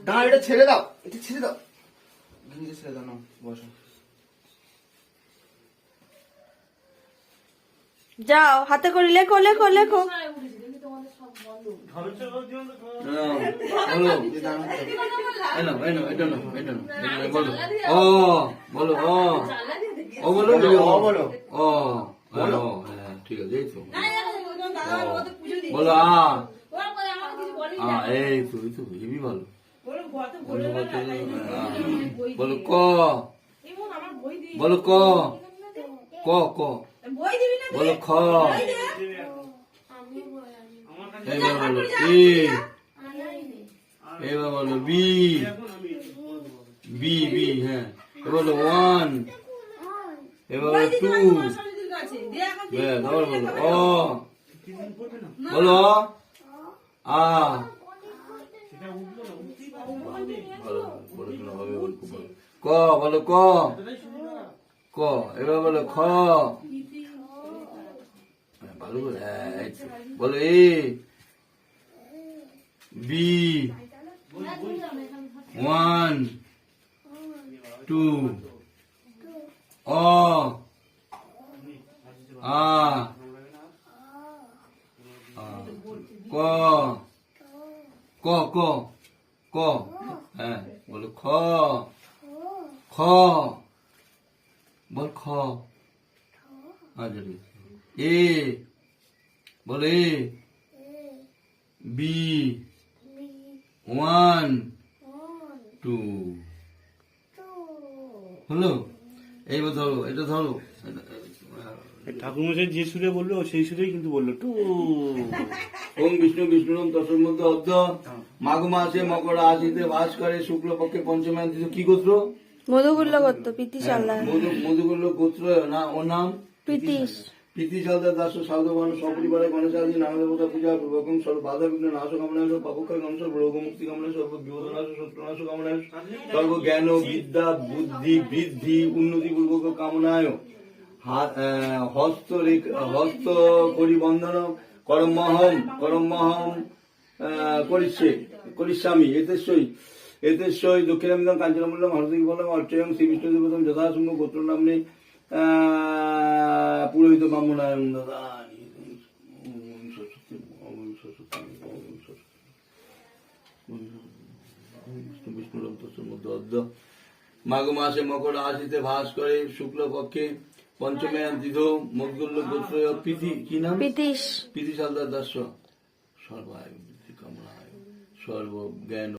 দাঁড়া, এটা ছেড়ে দাও, এটা ছেড়ে দাও, গিঞ্জি ছেড়ে দাও না, বসো। যাও হাতে করে লেখো লেখো লেখো। বলো ও, বলো ও, ও বলো ও বলো, ও, হ্যাঁ ঠিক আছে, এই তো বলো এই তো, এই তো হেবি ভালো। বলো ক, বলো ক, ক ক, বলো খ, এবার বলো এ, এবার বলো বি, বি বি, হ্যাঁ এবার বলো 1, এবার বলো 2, আবার বলো অ, বলো আ, ক, বলো ক, ক, এবার বলো খ, ভালো করে, বলো এ, বি, 1, 2, অ, আ, ক, ক ক, ক, হ্যাঁ বলো খ, খ, বল খ, আচ্ছা এ, বল এ, বি, 1, 2, হলো? এইবার ধরো, এটা ধরো, ঠাকুরমশাই যে সুরে বললো সেই সুরেই কিন্তু বললো টু। ওম বিষ্ণু বিষ্ণুরম তসর মধ্যে অর্ধ মাঘ মাসে মকর রাশিতে বাস করে শুক্লপক্ষে পঞ্চমায়ন তিথি। কি গোত্র? মধুগুল্ল করত প্রীতি সাল্লার। মধুগুল্ল গোত্র না, ওর নাম প্রীতিশ। প্রীতি সালদার দাস সাধুবান সপরিবারে গণেশ আদি নানা দেবতা পূজা পূর্বকম সর্ব বাধা বিঘ্ন নাশ কামনায় পাপক্ষয় কাম সর্ব রোগ মুক্তি কামনায় সর্ব বিপদনাশ শত্রুনাশ কামনায় সর্ব জ্ঞান বিদ্যা বুদ্ধি বৃদ্ধি উন্নতি পূর্বক কামনায় হস্ত করি বন্ধন করমহম করিষ্যামি এতেশ্বই দক্ষিণামিদম কাঞ্চনমূল্যম হরদিক বলম অর্চয়ং শ্রী বিষ্ণু দেবতম যথাসম্ভ গোত্র নামনে পুরোহিত ব্রাহ্মণায়ন দদানি। বিষ্ণুরম তসর মধ্যে অর্ধ মাঘ মাসে মকর রাশিতে ভাস করে শুক্লপক্ষে পঞ্চমায়ন তিথ মধুগুল্ল গোত্র প্রীতি, কি নাম? প্রীতিশ। প্রীতি সালদার দাস সর্বায় কামনায় সর্ব জ্ঞান